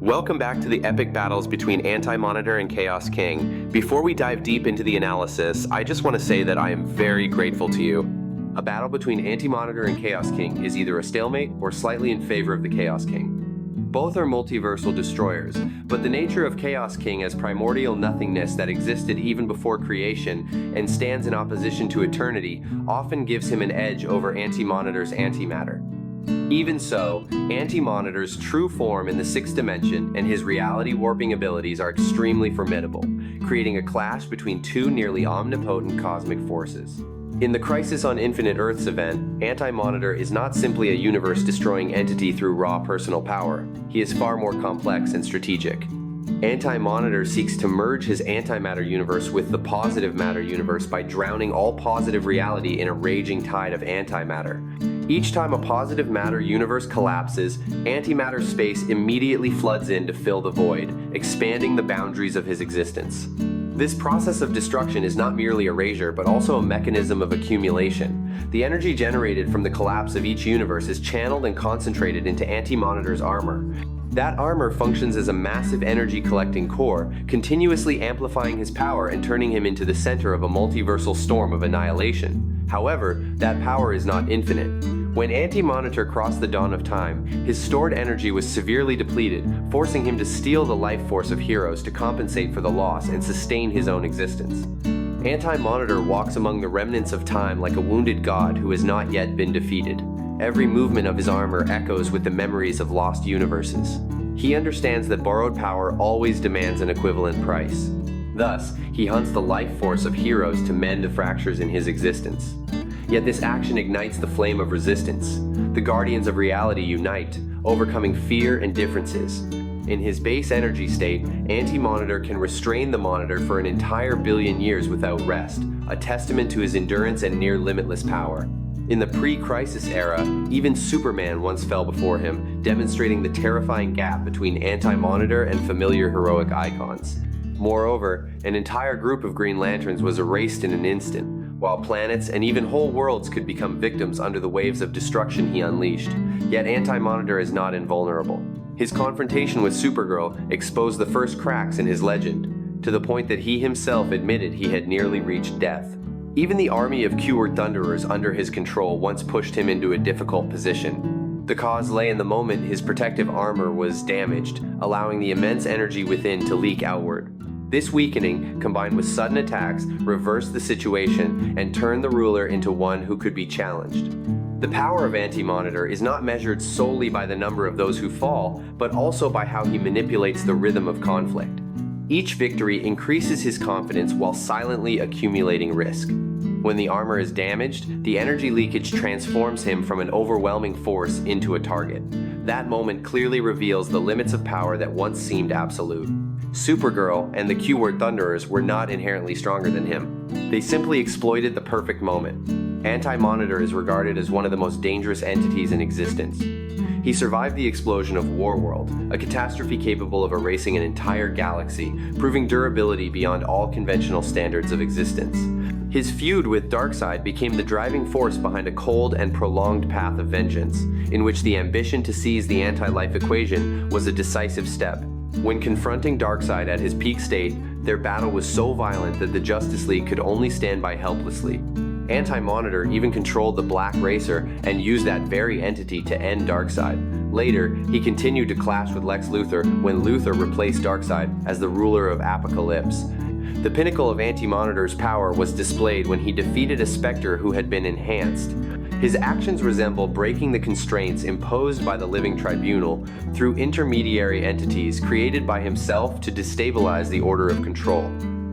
Welcome back to the epic battles between Antimonitor and Chaos King. Before we dive deep into the analysis, I just want to say that I am very grateful to you. A battle between Antimonitor and Chaos King is either a stalemate or slightly in favor of the Chaos King. Both are multiversal destroyers, but the nature of Chaos King as primordial nothingness that existed even before creation and stands in opposition to eternity often gives him an edge over Antimonitor's antimatter. Even so, Antimonitor's true form in the sixth dimension and his reality warping abilities are extremely formidable, creating a clash between two nearly omnipotent cosmic forces. In the Crisis on Infinite Earths event, Antimonitor is not simply a universe-destroying entity through raw personal power. He is far more complex and strategic. Antimonitor seeks to merge his antimatter universe with the positive matter universe by drowning all positive reality in a raging tide of antimatter. Each time a positive matter universe collapses, antimatter space immediately floods in to fill the void, expanding the boundaries of his existence. This process of destruction is not merely erasure, but also a mechanism of accumulation. The energy generated from the collapse of each universe is channeled and concentrated into Antimonitor's armor. That armor functions as a massive energy collecting core, continuously amplifying his power and turning him into the center of a multiversal storm of annihilation. However, that power is not infinite. When Antimonitor crossed the dawn of time, his stored energy was severely depleted, forcing him to steal the life force of heroes to compensate for the loss and sustain his own existence. Antimonitor walks among the remnants of time like a wounded god who has not yet been defeated. Every movement of his armor echoes with the memories of lost universes. He understands that borrowed power always demands an equivalent price. Thus, he hunts the life force of heroes to mend the fractures in his existence. Yet this action ignites the flame of resistance. The guardians of reality unite, overcoming fear and differences. In his base energy state, Antimonitor can restrain the Monitor for an entire billion years without rest, a testament to his endurance and near-limitless power. In the pre-Crisis era, even Superman once fell before him, demonstrating the terrifying gap between Antimonitor and familiar heroic icons. Moreover, an entire group of Green Lanterns was erased in an instant, while planets and even whole worlds could become victims under the waves of destruction he unleashed. Yet Antimonitor is not invulnerable. His confrontation with Supergirl exposed the first cracks in his legend, to the point that he himself admitted he had nearly reached death. Even the army of keyword Thunderers under his control once pushed him into a difficult position. The cause lay in the moment his protective armor was damaged, allowing the immense energy within to leak outward. This weakening, combined with sudden attacks, reversed the situation and turned the ruler into one who could be challenged. The power of Antimonitor is not measured solely by the number of those who fall, but also by how he manipulates the rhythm of conflict. Each victory increases his confidence while silently accumulating risk. When the armor is damaged, the energy leakage transforms him from an overwhelming force into a target. That moment clearly reveals the limits of power that once seemed absolute. Supergirl and the keyword Thunderers were not inherently stronger than him. They simply exploited the perfect moment. Antimonitor is regarded as one of the most dangerous entities in existence. He survived the explosion of Warworld, a catastrophe capable of erasing an entire galaxy, proving durability beyond all conventional standards of existence. His feud with Darkseid became the driving force behind a cold and prolonged path of vengeance, in which the ambition to seize the anti-life equation was a decisive step. When confronting Darkseid at his peak state, their battle was so violent that the Justice League could only stand by helplessly. Antimonitor even controlled the Black Racer and used that very entity to end Darkseid. Later, he continued to clash with Lex Luthor when Luthor replaced Darkseid as the ruler of Apocalypse. The pinnacle of Antimonitor's power was displayed when he defeated a Spectre who had been enhanced. His actions resemble breaking the constraints imposed by the Living Tribunal through intermediary entities created by himself to destabilize the order of control.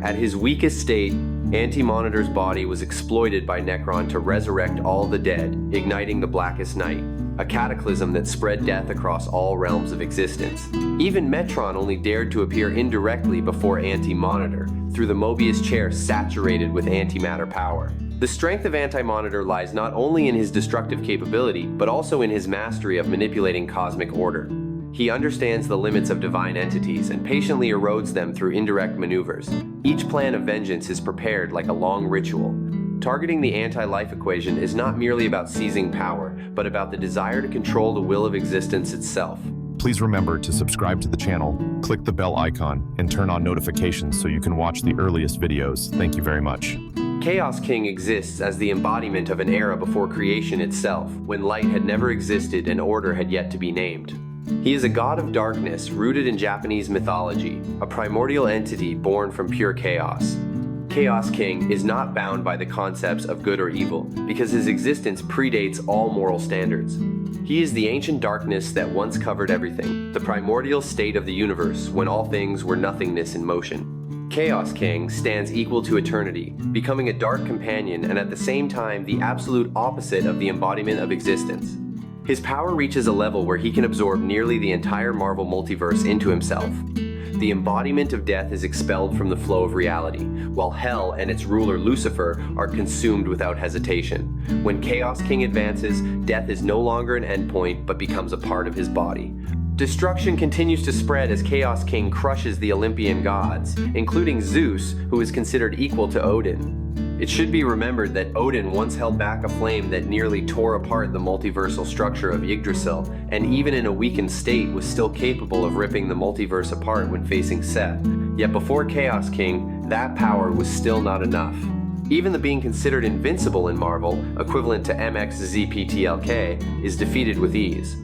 At his weakest state, Antimonitor's body was exploited by Necron to resurrect all the dead, igniting the Blackest Night, a cataclysm that spread death across all realms of existence. Even Metron only dared to appear indirectly before Antimonitor, through the Mobius chair saturated with antimatter power. The strength of Antimonitor lies not only in his destructive capability, but also in his mastery of manipulating cosmic order. He understands the limits of divine entities and patiently erodes them through indirect maneuvers. Each plan of vengeance is prepared like a long ritual. Targeting the anti-life equation is not merely about seizing power, but about the desire to control the will of existence itself. Please remember to subscribe to the channel, click the bell icon, and turn on notifications so you can watch the earliest videos. Thank you very much. Chaos King exists as the embodiment of an era before creation itself, when light had never existed and order had yet to be named. He is a god of darkness rooted in Japanese mythology, a primordial entity born from pure chaos. Chaos King is not bound by the concepts of good or evil, because his existence predates all moral standards. He is the ancient darkness that once covered everything, the primordial state of the universe when all things were nothingness in motion. Chaos King stands equal to eternity, becoming a dark companion and at the same time the absolute opposite of the embodiment of existence. His power reaches a level where he can absorb nearly the entire Marvel multiverse into himself. The embodiment of death is expelled from the flow of reality, while Hell and its ruler Lucifer are consumed without hesitation. When Chaos King advances, death is no longer an endpoint but becomes a part of his body. Destruction continues to spread as Chaos King crushes the Olympian gods, including Zeus, who is considered equal to Odin. It should be remembered that Odin once held back a flame that nearly tore apart the multiversal structure of Yggdrasil, and even in a weakened state was still capable of ripping the multiverse apart when facing Seth. Yet before Chaos King, that power was still not enough. Even the being considered invincible in Marvel, equivalent to MXZPTLK, is defeated with ease.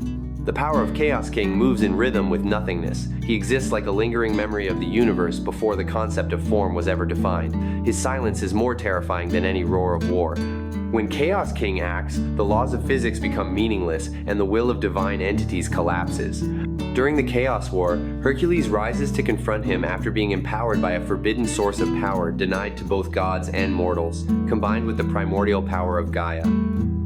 The power of Chaos King moves in rhythm with nothingness. He exists like a lingering memory of the universe before the concept of form was ever defined. His silence is more terrifying than any roar of war. When Chaos King acts, the laws of physics become meaningless and the will of divine entities collapses. During the Chaos War, Hercules rises to confront him after being empowered by a forbidden source of power denied to both gods and mortals, combined with the primordial power of Gaia.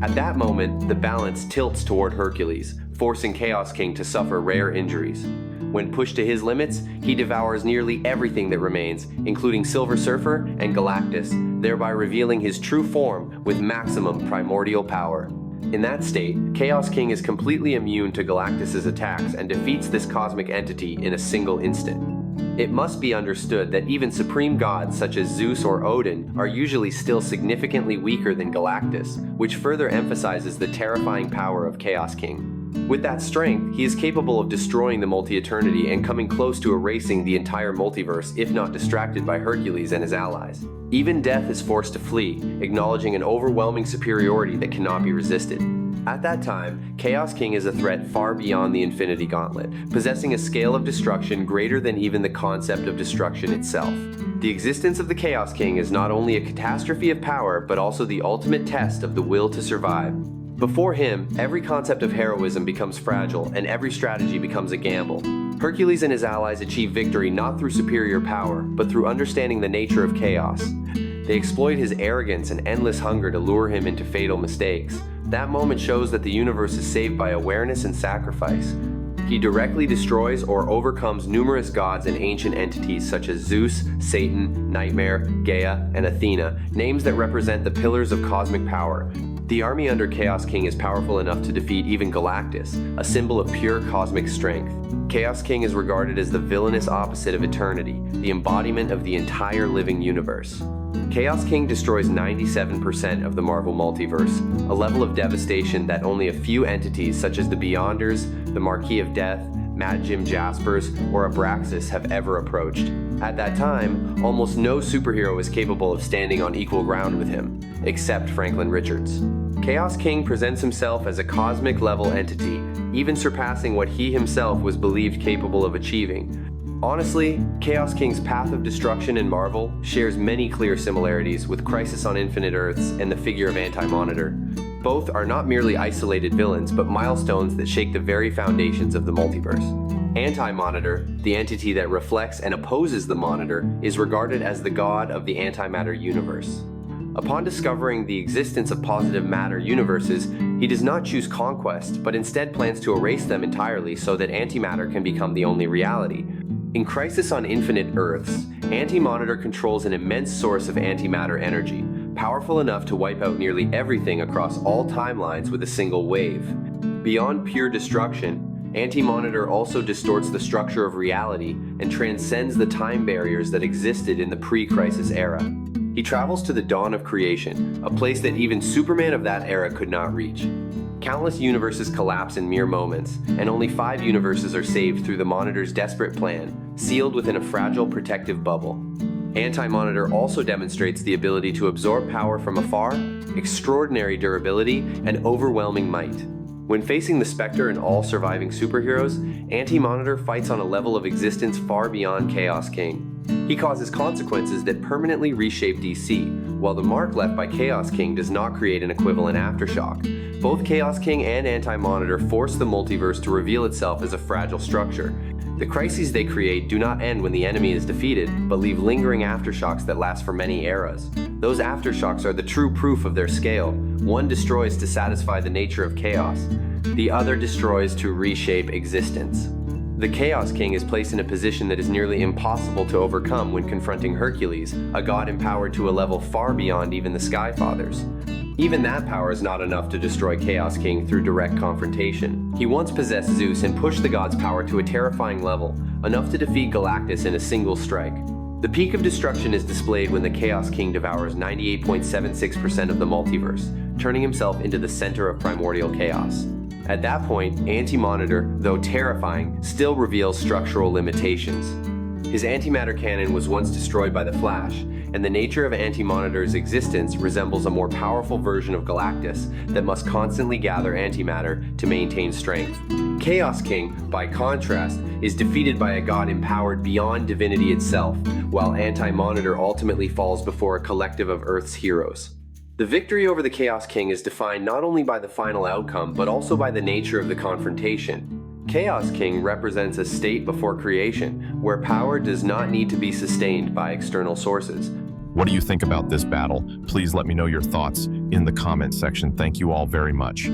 At that moment, the balance tilts toward Hercules, forcing Chaos King to suffer rare injuries. When pushed to his limits, he devours nearly everything that remains, including Silver Surfer and Galactus, thereby revealing his true form with maximum primordial power. In that state, Chaos King is completely immune to Galactus's attacks and defeats this cosmic entity in a single instant. It must be understood that even supreme gods such as Zeus or Odin are usually still significantly weaker than Galactus, which further emphasizes the terrifying power of Chaos King. With that strength, he is capable of destroying the multi-eternity and coming close to erasing the entire multiverse if not distracted by Hercules and his allies. Even death is forced to flee, acknowledging an overwhelming superiority that cannot be resisted. At that time, Chaos King is a threat far beyond the Infinity Gauntlet, possessing a scale of destruction greater than even the concept of destruction itself. The existence of the Chaos King is not only a catastrophe of power, but also the ultimate test of the will to survive. Before him, every concept of heroism becomes fragile, and every strategy becomes a gamble. Hercules and his allies achieve victory not through superior power, but through understanding the nature of chaos. They exploit his arrogance and endless hunger to lure him into fatal mistakes. That moment shows that the universe is saved by awareness and sacrifice. He directly destroys or overcomes numerous gods and ancient entities such as Zeus, Satan, Nightmare, Gaia, and Athena, names that represent the pillars of cosmic power. The army under Chaos King is powerful enough to defeat even Galactus, a symbol of pure cosmic strength. Chaos King is regarded as the villainous opposite of eternity, the embodiment of the entire living universe. Chaos King destroys 97% of the Marvel multiverse, a level of devastation that only a few entities such as the Beyonders, the Marquis of Death, Mad Jim Jaspers, or Abraxas have ever approached. At that time, almost no superhero was capable of standing on equal ground with him, except Franklin Richards. Chaos King presents himself as a cosmic-level entity, even surpassing what he himself was believed capable of achieving. Honestly, Chaos King's path of destruction in Marvel shares many clear similarities with Crisis on Infinite Earths and the figure of Anti-Monitor. Both are not merely isolated villains, but milestones that shake the very foundations of the multiverse. Anti-Monitor, the entity that reflects and opposes the Monitor, is regarded as the god of the antimatter universe. Upon discovering the existence of positive matter universes, he does not choose conquest, but instead plans to erase them entirely so that antimatter can become the only reality. In Crisis on Infinite Earths, Anti-Monitor controls an immense source of antimatter energy, powerful enough to wipe out nearly everything across all timelines with a single wave. Beyond pure destruction, Anti-Monitor also distorts the structure of reality and transcends the time barriers that existed in the pre-Crisis era. He travels to the dawn of creation, a place that even Superman of that era could not reach. Countless universes collapse in mere moments, and only 5 universes are saved through the Monitor's desperate plan, sealed within a fragile protective bubble. Anti-Monitor also demonstrates the ability to absorb power from afar, extraordinary durability, and overwhelming might. When facing the Spectre and all surviving superheroes, Anti-Monitor fights on a level of existence far beyond Chaos King. He causes consequences that permanently reshape DC, while the mark left by Chaos King does not create an equivalent aftershock. Both Chaos King and Anti-Monitor force the multiverse to reveal itself as a fragile structure. The crises they create do not end when the enemy is defeated, but leave lingering aftershocks that last for many eras. Those aftershocks are the true proof of their scale. One destroys to satisfy the nature of chaos. The other destroys to reshape existence. The Chaos King is placed in a position that is nearly impossible to overcome when confronting Hercules, a god empowered to a level far beyond even the Skyfathers. Even that power is not enough to destroy Chaos King through direct confrontation. He once possessed Zeus and pushed the god's power to a terrifying level, enough to defeat Galactus in a single strike. The peak of destruction is displayed when the Chaos King devours 98.76% of the multiverse, turning himself into the center of primordial chaos. At that point, Anti-Monitor, though terrifying, still reveals structural limitations. His antimatter cannon was once destroyed by the Flash, and the nature of Anti-Monitor's existence resembles a more powerful version of Galactus that must constantly gather antimatter to maintain strength. Chaos King, by contrast, is defeated by a god empowered beyond divinity itself, while Anti-Monitor ultimately falls before a collective of Earth's heroes. The victory over the Chaos King is defined not only by the final outcome, but also by the nature of the confrontation. Chaos King represents a state before creation, where power does not need to be sustained by external sources. What do you think about this battle? Please let me know your thoughts in the comment section. Thank you all very much.